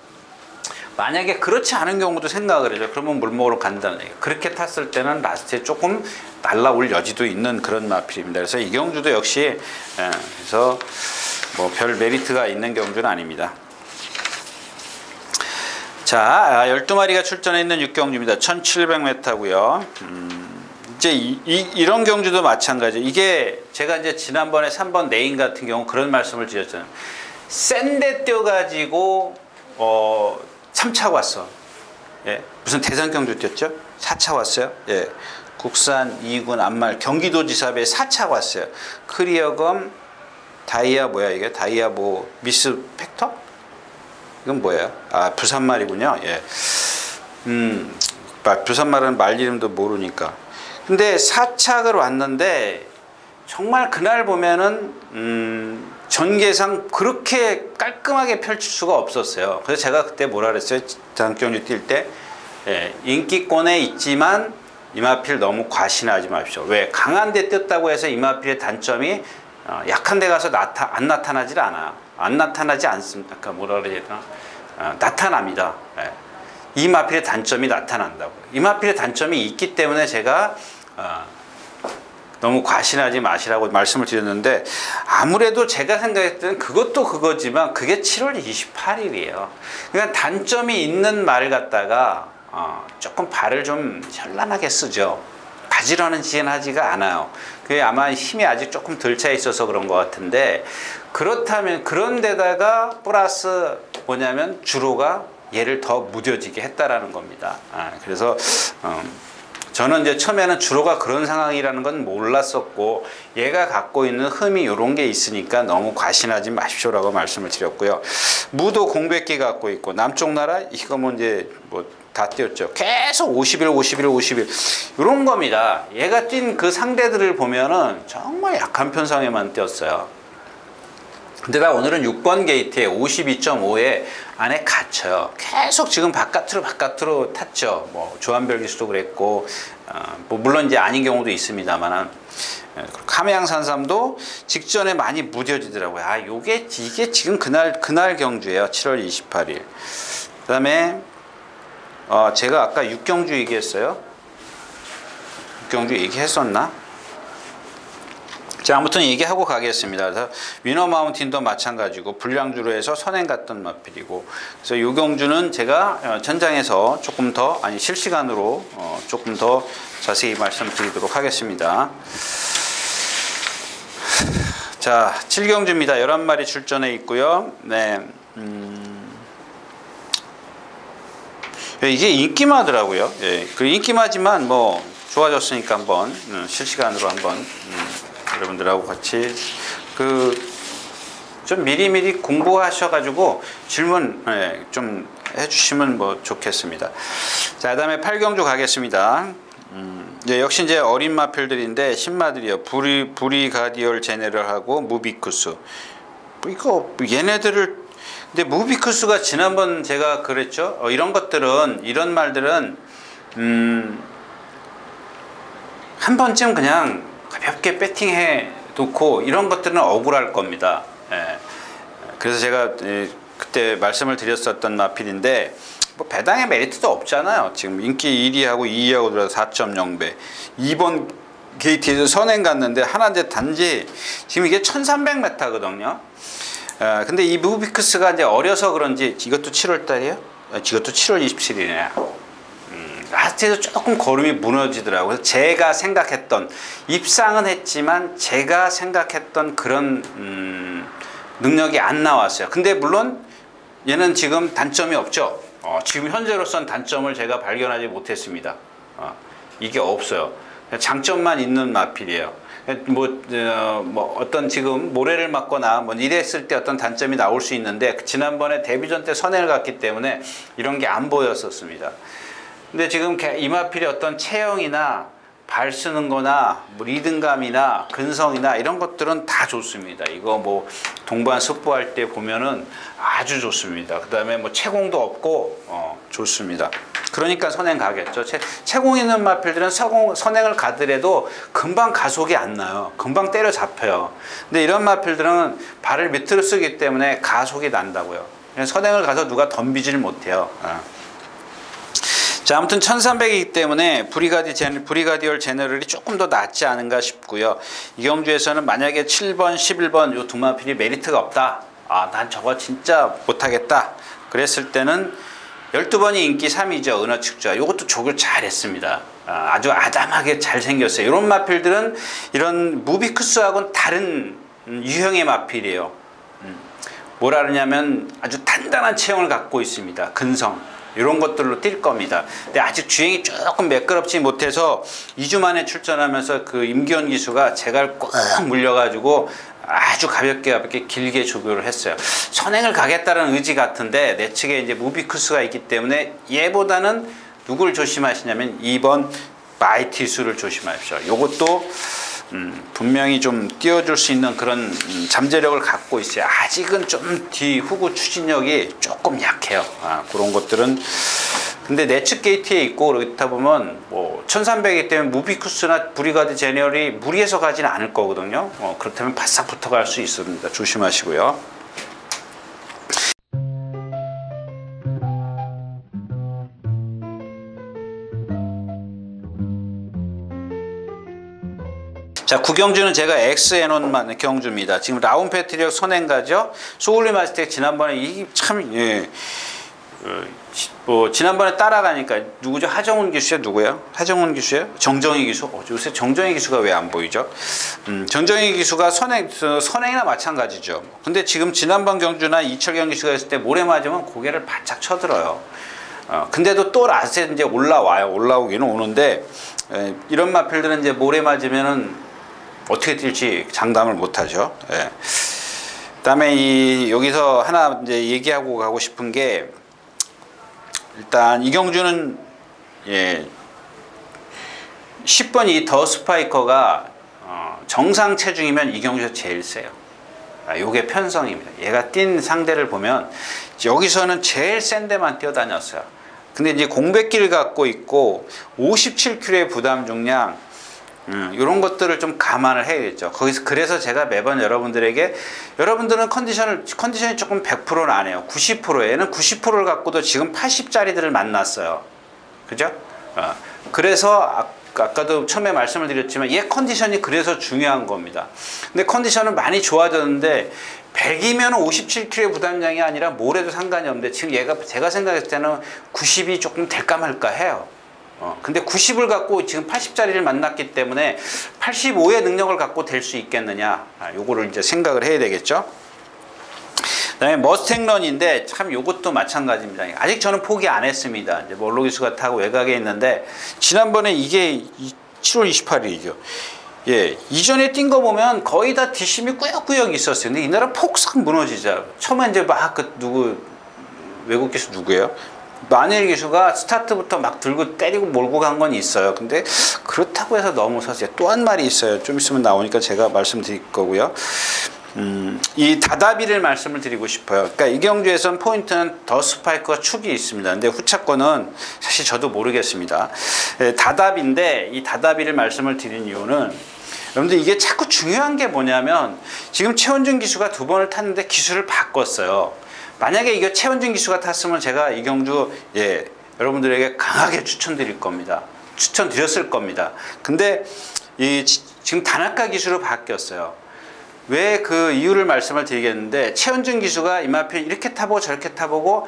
만약에 그렇지 않은 경우도 생각을 해요. 그러면 물먹으로 간다는 얘기예요. 그렇게 탔을 때는 라스트에 조금 날라올 여지도 있는 그런 마필입니다. 그래서 이 경주도 역시 그래서 뭐 별 메리트가 있는 경주는 아닙니다. 자, 12마리가 출전해 있는 6경주입니다. 1700m고요. 이제 이런 경주도 마찬가지. 이게 제가 이제 지난번에 3번 네인 같은 경우 그런 말씀을 드렸잖아요. 센데 뛰어가지고 3차 왔어. 예. 무슨 대선 경주 뛰었죠? 4차 왔어요. 예. 국산 2군 안말 경기도지사배 4차 왔어요. 크리어검 다이아 뭐야 이게? 다이아 뭐 미스 팩터? 이건 뭐예요? 부산말이군요. 예. 부산말은 말 이름도 모르니까. 근데 4착을 왔는데 정말 그날 보면은 전개상 그렇게 깔끔하게 펼칠 수가 없었어요. 그래서 제가 그때 뭐라 그랬어요? 단경주 뛸 때 인기권에 있지만 이마필 너무 과신하지 마십시오. 왜? 강한 데 뛰었다고 해서 이마필의 단점이 약한 데 가서 안 나타나질 않아요. 안 나타나지 않습니다. 아까 뭐라 그래야 되나? 나타납니다. 예. 이마필의 단점이 나타난다고. 이마필의 단점이 있기 때문에 제가 너무 과신하지 마시라고 말씀을 드렸는데, 아무래도 제가 생각했을 때는 그것도 그거지만 그게 7월 28일이에요. 그러니까 단점이 있는 말을 갖다가 조금 발을 좀 현란하게 쓰죠. 바지런하지가 않아요. 그게 아마 힘이 아직 조금 덜 차 있어서 그런 것 같은데, 그렇다면 그런 데다가 플러스 뭐냐면 주로가 얘를 더 무뎌지게 했다라는 겁니다. 그래서 저는 이제 처음에는 주로가 그런 상황이라는 건 몰랐었고, 얘가 갖고 있는 흠이 이런 게 있으니까 너무 과신하지 마십시오라고 말씀을 드렸고요. 무도 공백기 갖고 있고, 남쪽 나라 이거 뭐 이제 뭐 다 띄었죠. 계속 50일 이런 겁니다. 얘가 뛴 그 상대들을 보면은 정말 약한 편성에만 띄었어요. 근데 나 오늘은 6번 게이트에 52.5에 안에 갇혀요. 계속 지금 바깥으로 탔죠. 뭐 조한별 기수도 그랬고, 뭐 물론 이제 아닌 경우도 있습니다만, 카메양산삼도 직전에 많이 무뎌지더라고요. 이게 지금 그날 경주예요. 7월 28일. 그다음에 제가 아까 육경주 얘기했어요. 육경주 얘기했었나? 자, 아무튼 얘기하고 가겠습니다. 그래서 위너 마운틴도 마찬가지고 불량주로 해서 선행 갔던 마필이고, 그래서 요경주는 제가 전장에서 조금 더, 실시간으로 조금 더 자세히 말씀드리도록 하겠습니다. 자, 7경주입니다. 11마리 출전해 있고요. 네. 이게 인기마더라고요. 예, 그 인기마지만 뭐 좋아졌으니까 한번 실시간으로 한번 여러분들하고 같이 좀 미리미리 공부하셔가지고 질문 좀 해주시면 뭐 좋겠습니다. 자, 그다음에 8경주 가겠습니다. 역시 이제 어린 마필들인데 신마들이요. 브리가디얼 제네럴하고 무비쿠스. 이거 얘네들을, 근데 무비쿠스가 지난번 제가 그랬죠. 이런 말들은 한 번쯤 그냥 가볍게 배팅해 놓고, 이런 것들은 억울할 겁니다. 예. 그래서 제가 그때 말씀을 드렸었던 마필인데, 뭐 배당의 메리트도 없잖아요. 지금 인기 1위하고 2위하고 들어서 4.0배. 2번 게이트에서 선행 갔는데 하나 단지 지금 이게 1300m거든요. 근데 이 무비쿠스가 이제 어려서 그런지, 이것도 7월 달이에요? 이것도 7월 27일이네요. 라스트에서 조금 걸음이 무너지더라고요. 그래서 제가 생각했던, 입상은 했지만 제가 생각했던 그런 능력이 안 나왔어요. 근데 물론 얘는 지금 단점이 없죠. 지금 현재로선 단점을 제가 발견하지 못했습니다. 이게 없어요. 장점만 있는 마필이에요. 뭐 어떤 지금 모래를 맞거나 뭐 이랬을 때 어떤 단점이 나올 수 있는데, 지난번에 데뷔전 때 선행을 갔기 때문에 이런 게 안 보였었습니다. 근데 지금 이 마필의 어떤 체형이나 발 쓰는 거나 뭐 리듬감이나 근성이나 이런 것들은 다 좋습니다. 이거 뭐 동반 습부할 때 보면은 아주 좋습니다. 그 다음에 뭐 채공도 없고 좋습니다. 그러니까 선행 가겠죠. 채공 있는 마필들은 선행을 가더라도 금방 가속이 안 나요. 금방 때려잡혀요. 근데 이런 마필들은 발을 밑으로 쓰기 때문에 가속이 난다고요. 선행을 가서 누가 덤비질 못해요. 자, 아무튼 1300이기 때문에 브리가디얼 제너럴이 조금 더 낫지 않은가 싶고요. 이 경주에서는 만약에 7번, 11번 요 두 마필이 메리트가 없다. 난 저거 진짜 못하겠다. 그랬을 때는 12번이 인기 3위죠. 은어측좌. 요것도 족을 잘했습니다. 아주 아담하게 잘생겼어요. 이런 마필들은 이런 무비쿠스하고는 다른 유형의 마필이에요. 뭐라 그러냐면 아주 단단한 체형을 갖고 있습니다. 근성. 이런 것들로 뛸 겁니다. 근데 아직 주행이 조금 매끄럽지 못해서 2주 만에 출전하면서 그 임기원 기수가 제갈 꾹 물려가지고 아주 가볍게 길게 조교를 했어요. 선행을 가겠다는 의지 같은데, 내 측에 이제 무비쿠스가 있기 때문에 얘보다는 누굴 조심하시냐면 2번 마이티수를 조심하십시오. 요것도 분명히 좀 띄워줄 수 있는 그런 잠재력을 갖고 있어요. 아직은 좀 후구 추진력이 조금 약해요. 그런 것들은. 근데 내측 게이트에 있고 그렇다 보면 뭐 1300이기 때문에 무비쿠스나 브리가드 제너럴이 무리해서 가지는 않을 거거든요. 그렇다면 바싹 붙어갈 수 있습니다. 조심하시고요. 자, 구경주는 제가 X 해놓은 경주입니다. 지금 라운 패트리어 선행가죠. 소울리 마스텍 지난번에 이 참 뭐 지난번에 따라가니까 누구죠? 하정훈 기수야 누구예요? 하정훈 기수야? 정정희 기수? 요새 정정희 기수가 왜 안 보이죠? 정정희 기수가 선행이나 마찬가지죠. 근데 지금 지난번 경주나 이철경 기수가 했을 때 모래 맞으면 고개를 바짝 쳐들어요. 근데도 또 라스에 이제 올라오기는 오는데 이런 마필들은 이제 모래 맞으면은 어떻게 뛸지 장담을 못하죠. 예. 그다음에 여기서 하나 이제 얘기하고 가고 싶은 게 일단 이경주는 10번 이 더 스파이커가 정상 체중이면 이경주에서 제일 세요. 요게 편성입니다. 얘가 뛴 상대를 보면 여기서는 제일 센 데만 뛰어다녔어요. 근데 이제 공백기를 갖고 있고 57kg의 부담 중량 이런 것들을 좀 감안을 해야겠죠. 그래서 제가 매번 여러분들에게 여러분들은 컨디션이 조금 100%는 안 해요. 90%. 얘는 90%를 갖고도 지금 80짜리들을 만났어요. 그죠? 그래서 아까도 처음에 말씀을 드렸지만 얘 컨디션이 그래서 중요한 겁니다. 근데 컨디션은 많이 좋아졌는데 100이면 57kg의 부담량이 아니라 뭐래도 상관이 없는데 지금 제가 생각했을 때는 90이 조금 될까 말까 해요. 근데 90을 갖고 지금 80짜리를 만났기 때문에 85의 능력을 갖고 될 수 있겠느냐, 요거를 이제 생각을 해야 되겠죠. 그다음에 머스탱런인데 참 요것도 마찬가지입니다. 아직 저는 포기 안 했습니다. 이제 몰로 기수가 타고 외곽에 있는데 지난번에 이게 7월 28일이죠. 예, 이전에 뛴 거 보면 거의 다 뒷심이 꾸역꾸역 있었어요. 근데 이날은 폭삭 무너지자. 처음에 이제 막 외국 기수 누구예요? 마누엘 기수가 스타트부터 막 들고 때리고 몰고 간 건 있어요. 근데 그렇다고 해서 넘어서서 또 한 말이 있어요. 좀 있으면 나오니까 제가 말씀드릴 거고요. 이 다다비를 말씀을 드리고 싶어요. 그러니까 이 경주에선 포인트는 더 스파이크와 축이 있습니다. 근데 후차권은 사실 저도 모르겠습니다. 다다비인데 이 다다비를 말씀을 드린 이유는 여러분들 이게 자꾸 중요한 게 뭐냐면 지금 최원준 기수가 2번을 탔는데 기수를 바꿨어요. 만약에 이거 최원준 기수가 탔으면 제가 이 경주 여러분들에게 강하게 추천드릴 겁니다. 추천드렸을 겁니다. 근데 지금 다나카 기수로 바뀌었어요. 왜 그 이유를 말씀을 드리겠는데 최원준 기수가 이마필 이렇게 타보고 저렇게 타보고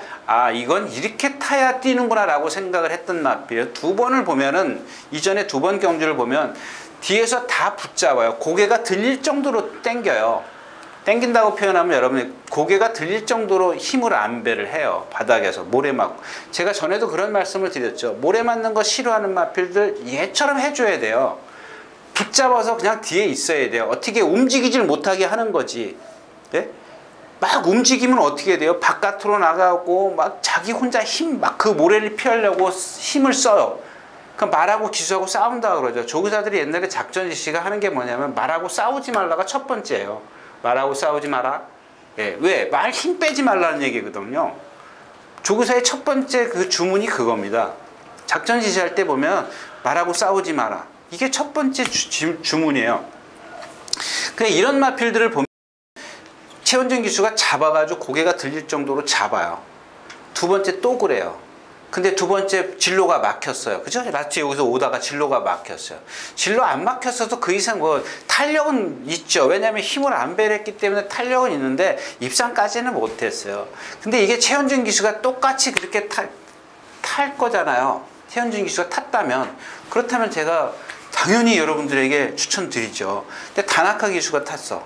이건 이렇게 타야 뛰는구나 라고 생각을 했던 마필이에요. 2번을 보면은 이전에 2번 경주를 보면 뒤에서 다 붙잡아요. 고개가 들릴 정도로 당겨요. 당긴다고 표현하면 여러분이 고개가 들릴 정도로 힘을 안배를 해요. 바닥에서 모래 맞고. 제가 전에도 그런 말씀을 드렸죠. 모래 맞는 거 싫어하는 마필들 얘처럼 해줘야 돼요. 붙잡아서 그냥 뒤에 있어야 돼요. 어떻게 움직이질 못하게 하는 거지. 예? 막 움직이면 어떻게 돼요? 바깥으로 나가고 막 자기 혼자 막 그 모래를 피하려고 힘을 써요. 그럼 말하고 기수하고 싸운다 그러죠. 조교사들이 옛날에 작전 지시가 하는 게 뭐냐면 말하고 싸우지 말라가 첫 번째예요. 말하고 싸우지 마라. 예, 왜? 말 힘 빼지 말라는 얘기거든요. 조교사의 첫 번째 그 주문이 그겁니다. 작전 지시할 때 보면 말하고 싸우지 마라. 이게 첫 번째 주문이에요. 그냥 이런 마필들을 보면 최원준 기수가 잡아가지고 고개가 들릴 정도로 잡아요. 2번째 또 그래요. 근데 2번째 진로가 막혔어요. 그죠? 라스트 여기서 오다가 진로가 막혔어요. 진로 안 막혔어도 그 이상 탄력은 있죠. 왜냐하면 힘을 안 배렸기 때문에 탄력은 있는데 입상까지는 못했어요. 근데 이게 최원준 기수가 똑같이 그렇게 탈 거잖아요. 최원준 기수가 탔다면. 그렇다면 제가 당연히 여러분들에게 추천드리죠. 근데 다나카 기수가 탔어.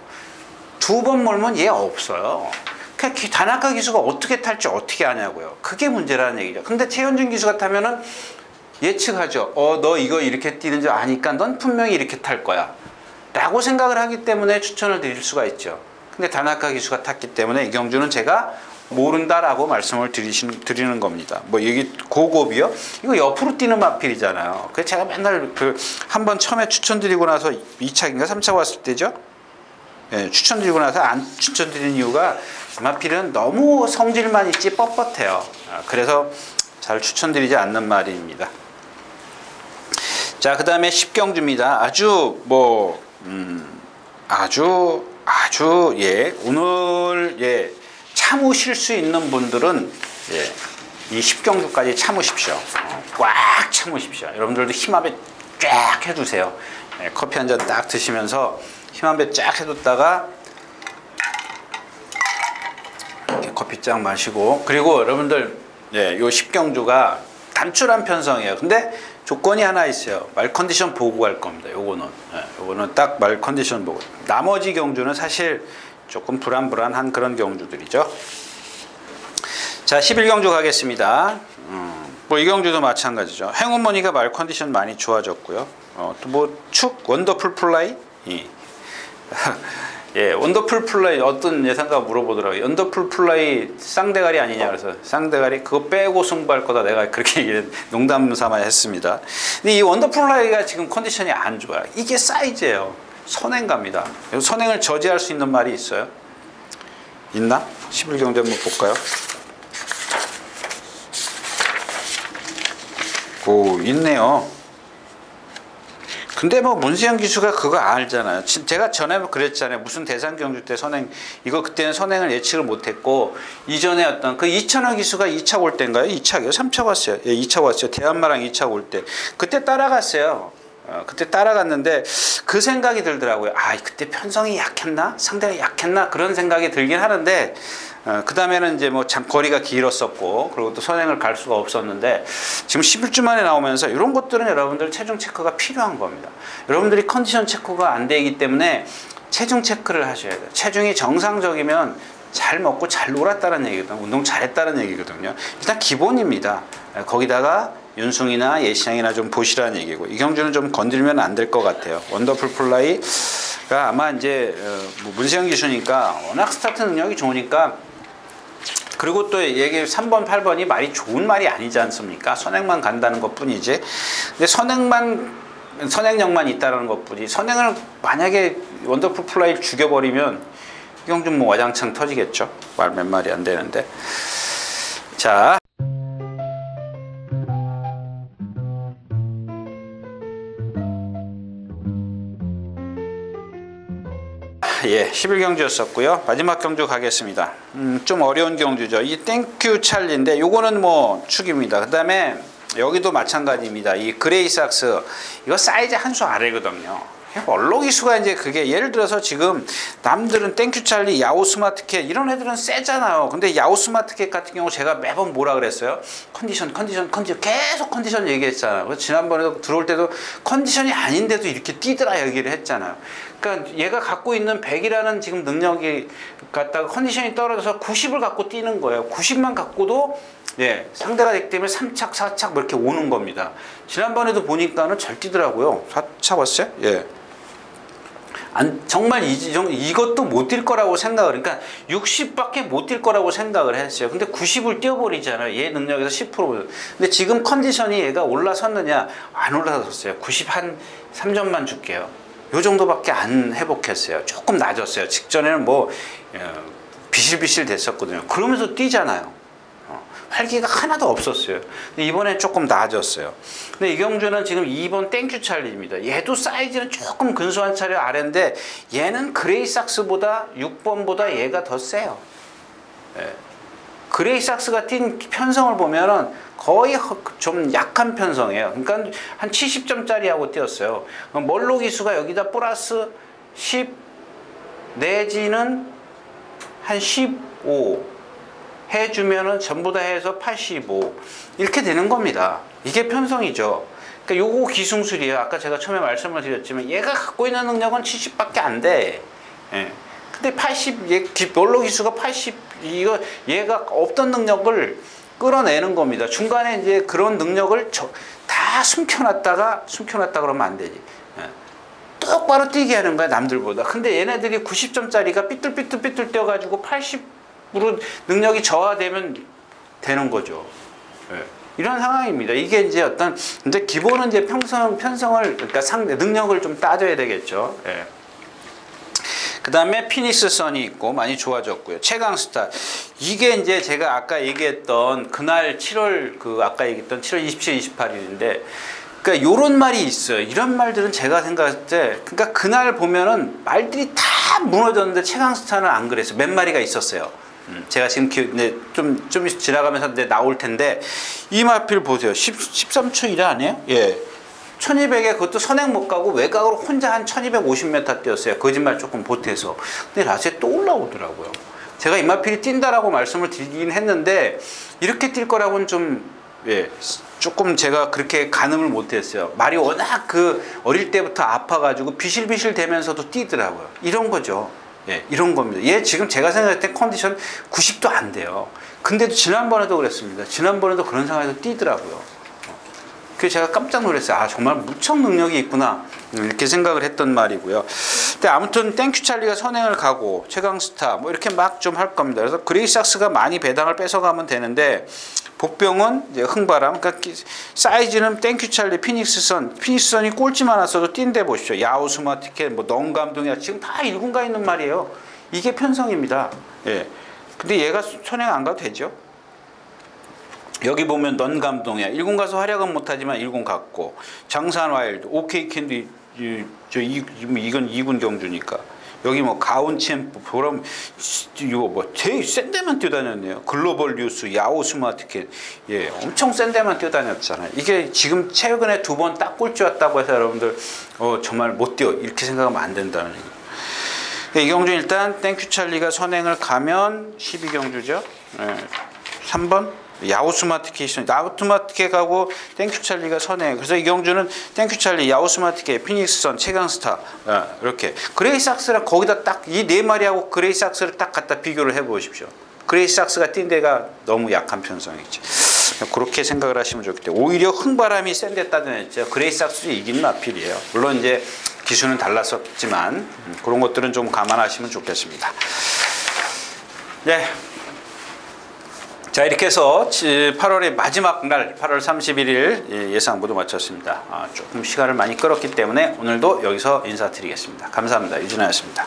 2번 몰면 얘 없어요. 그러니까 다나카 기수가 어떻게 탈지 어떻게 아냐고요. 그게 문제라는 얘기죠. 근데 최원준 기수가 타면은 예측하죠. 너 이거 이렇게 뛰는 줄 아니까 넌 분명히 이렇게 탈 거야 라고 생각을 하기 때문에 추천을 드릴 수가 있죠. 근데 다나카 기수가 탔기 때문에 이 경주는 제가 모른다라고 말씀을 드리는 겁니다. 뭐 여기 고급이요? 이거 옆으로 뛰는 마필이잖아요. 그래서 제가 맨날 한번 처음에 추천드리고 나서 2차인가 3차 왔을 때죠. 예, 추천드리고 나서 안 추천드리는 이유가 마필은 너무 성질만 있지 뻣뻣해요. 그래서 잘 추천드리지 않는 말입니다. 자, 그 다음에 10경주입니다. 오늘 참으실 수 있는 분들은 이 10경주까지 참으십시오. 꽉 참으십시오. 여러분들도 힘합에 쫙 해주세요. 예, 커피 한 잔 딱 드시면서 힘 한 배 쫙 해뒀다가 이렇게 커피 쫙 마시고, 그리고 여러분들 예, 요 10경주가 단출한 편성이에요. 근데 조건이 하나 있어요. 말 컨디션 보고 갈 겁니다. 요거는 요거는 딱 말 컨디션 보고. 나머지 경주는 사실 조금 불안불안한 그런 경주들이죠. 자, 11경주 가겠습니다. 뭐 이 경주도 마찬가지죠. 행운머니가 말 컨디션 많이 좋아졌고요. 또 뭐 축 원더풀 플라이 예, 원더풀 플라이 어떤 예상가 물어보더라고요. 원더풀 플라이 쌍대가리 아니냐, 그래서 쌍대가리 그거 빼고 승부할 거다, 내가 그렇게 농담 삼아 했습니다. 근데 이 원더풀 플라이가 지금 컨디션이 안 좋아요. 이게 사이즈예요. 선행갑니다. 선행을 저지할 수 있는 말이 있어요? 있나? 11경주 한번 볼까요? 오, 있네요. 근데 뭐 문세영 기수가 그거 알잖아요. 제가 전에 그랬잖아요. 무슨 대상 경주 때 선행, 이거 그때는 선행을 예측을 못했고, 이전에 어떤 그 이천호 기수가 2차 올 때인가요? 2차요? 3차 왔어요. 예, 2차 왔어요. 대한마랑 2차 올 때. 그때 따라갔어요. 그때 따라갔는데 그 생각이 들더라고요. 아, 그때 편성이 약했나? 상대가 약했나? 그런 생각이 들긴 하는데, 그 다음에는 이제 뭐 거리가 길었었고, 그리고 또 선행을 갈 수가 없었는데, 지금 11주 만에 나오면서 이런 것들은 여러분들 체중 체크가 필요한 겁니다. 여러분들이 컨디션 체크가 안 되기 때문에 체중 체크를 하셔야 돼요. 체중이 정상적이면 잘 먹고 잘 놀았다는 얘기거든요. 운동 잘했다는 얘기거든요. 일단 기본입니다. 거기다가 윤승이나 예시장이나 좀 보시라는 얘기고, 이 경주는 좀 건들면 안 될 것 같아요. 원더풀 플라이가 아마 이제 뭐 문세영 기수니까 워낙 스타트 능력이 좋으니까, 그리고 또 얘기 3번, 8번이 말이 좋은 말이 아니지 않습니까? 선행만 간다는 것 뿐이지. 근데 선행력만 있다는 것 뿐이, 선행을 만약에 원더풀 플라이를 죽여버리면 이 경주는 뭐 와장창 터지겠죠. 말 몇 마리 안 되는데. 자. 예, 11경주였었고요. 마지막 경주 가겠습니다. 좀 어려운 경주죠. 이 땡큐 찰리인데 요거는 뭐 축입니다. 그 다음에 여기도 마찬가지입니다. 이 그레이삭스, 이거 사이즈 한 수 아래거든요. 얼로기수가 이제 그게 예를 들어서 지금 남들은 땡큐 찰리, 야오 스마트캣 이런 애들은 세잖아요. 근데 야오 스마트캣 같은 경우 제가 매번 뭐라 그랬어요? 컨디션 계속 컨디션 얘기했잖아요. 그래서 지난번에도 들어올 때도 컨디션이 아닌데도 이렇게 뛰더라 얘기를 했잖아요. 그러니까 얘가 갖고 있는 100이라는 지금 능력이 갖다가 컨디션이 떨어져서 90을 갖고 뛰는 거예요. 90만 갖고도 예, 상대가 되기 때문에 3착, 4착 뭐 이렇게 오는 겁니다. 지난번에도 보니까는 잘 뛰더라고요. 4착 왔어요? 예. 정말 이것도 못 뛸 거라고 생각을, 그러니까 60밖에 못 뛸 거라고 생각을 했어요. 근데 90을 뛰어버리잖아요. 얘 능력에서 10%. 근데 지금 컨디션이 얘가 올라섰느냐? 안 올라섰어요. 90 한 3점만 줄게요. 요 정도밖에 안 회복했어요. 조금 낮았어요. 직전에는 뭐 비실비실 됐었거든요. 그러면서 뛰잖아요. 활기가 하나도 없었어요. 근데 이번에 조금 나아졌어요. 근데 이경주는 지금 2번 땡큐 찰리입니다. 얘도 사이즈는 조금 근소한 차례 아래인데, 얘는 그레이삭스보다 6번보다 얘가 더 세요. 예. 그레이삭스가 뛴 편성을 보면은 거의 좀 약한 편성이에요. 그러니까 한 70점짜리하고 뛰었어요. 멀로 기수가 여기다 플러스 10 내지는 한 15 해주면은 전부 다 해서 85 이렇게 되는 겁니다. 이게 편성이죠. 그러니까 요거 기승술이에요. 아까 제가 처음에 말씀을 드렸지만 얘가 갖고 있는 능력은 70밖에 안 돼. 예. 근데 80, 멀로 기수가 80, 이거 얘가 없던 능력을 끌어내는 겁니다. 중간에 이제 그런 능력을 다 숨겨놨다 그러면 안 되지. 예. 똑바로 뛰게 하는 거야, 남들보다. 근데 얘네들이 90점짜리가 삐뚤삐뚤 뛰어가지고 80으로 능력이 저하되면 되는 거죠. 예. 이런 상황입니다. 이게 이제 어떤, 근데 기본은 이제 편성을, 그러니까 상대 능력을 좀 따져야 되겠죠. 예. 그 다음에 피닉스 선이 있고 많이 좋아졌고요. 최강스타. 이게 이제 제가 아까 얘기했던 그날 7월, 아까 얘기했던 7월 27, 28일인데, 그러니까 요런 말이 있어요. 이런 말들은 제가 생각할 때, 그러니까 그날 보면은 말들이 다 무너졌는데 최강스타는 안 그랬어요. 몇 마리가 있었어요. 제가 지금 좀 지나가면서 나올 텐데, 이 마필 보세요. 13초 1회 아니에요? 예. 1200에 그것도 선행 못 가고 외곽으로 혼자 한 1250m 뛰었어요. 거짓말 조금 보태서. 근데 낮에 또 올라오더라고요. 제가 임마필이 뛴다라고 말씀을 드리긴 했는데 이렇게 뛸 거라고는 좀 조금 제가 그렇게 가늠을 못했어요. 말이 워낙 어릴 때부터 아파가지고 비실비실 되면서도 뛰더라고요. 이런 거죠. 이런 겁니다. 얘 지금 제가 생각할 때 컨디션 90도 안 돼요. 근데도 지난번에도 그랬습니다. 지난번에도 그런 상황에서 뛰더라고요. 그래서 제가 깜짝 놀랐어요. 아, 정말 무척 능력이 있구나. 이렇게 생각을 했던 말이고요. 근데 아무튼 땡큐 찰리가 선행을 가고 최강스타 뭐 이렇게 막 좀 할 겁니다. 그래서 그레이삭스가 많이 배당을 뺏어가면 되는데 복병은 이제 흥바람. 그러니까 사이즈는 땡큐 찰리, 피닉스선이 꼴찌 많았어도 뛴데 보십시오. 야후 스마티켓, 뭐 넌감동이야. 지금 다 1군가 있는 말이에요. 이게 편성입니다. 근데 얘가 선행 안 가도 되죠. 여기 보면 넌 감동이야. 1군 가서 활약은 못하지만 1군 갔고, 장산 와일드, 오케이 캔도 이건 2군 경주니까. 여기 뭐 가온 챔프, 보람 이거 뭐 제일 센 데만 뛰어다녔네요. 글로벌 뉴스, 야후 스마트켓, 엄청 센 데만 뛰어다녔잖아요. 이게 지금 최근에 2번 딱 꼴찌 왔다고 해서 여러분들 정말 못 뛰어 이렇게 생각하면 안 된다는 얘기. 이 경주 일단 땡큐 찰리가 선행을 가면 12경주죠. 3번. 야후 스마트켓이 가고 땡큐 찰리가 선행. 그래서 이 경주는 땡큐 찰리, 야후 스마트켓, 피닉스선, 최강스타 이렇게 그레이삭스랑 거기다 딱 이 네 마리하고 그레이삭스를 딱 갖다 비교를 해보십시오. 그레이삭스가 뛴 데가 너무 약한 편성이지. 그렇게 생각을 하시면 좋겠대요. 오히려 흥바람이 센 데 따져냈죠. 그레이삭스 이기는 마필이에요. 물론 이제 기수는 달랐었지만 그런 것들은 좀 감안하시면 좋겠습니다. 네. 자, 이렇게 해서 8월의 마지막 날 8월 31일 예상 모두 마쳤습니다. 조금 시간을 많이 끌었기 때문에 오늘도 여기서 인사드리겠습니다. 감사합니다. 유진아였습니다.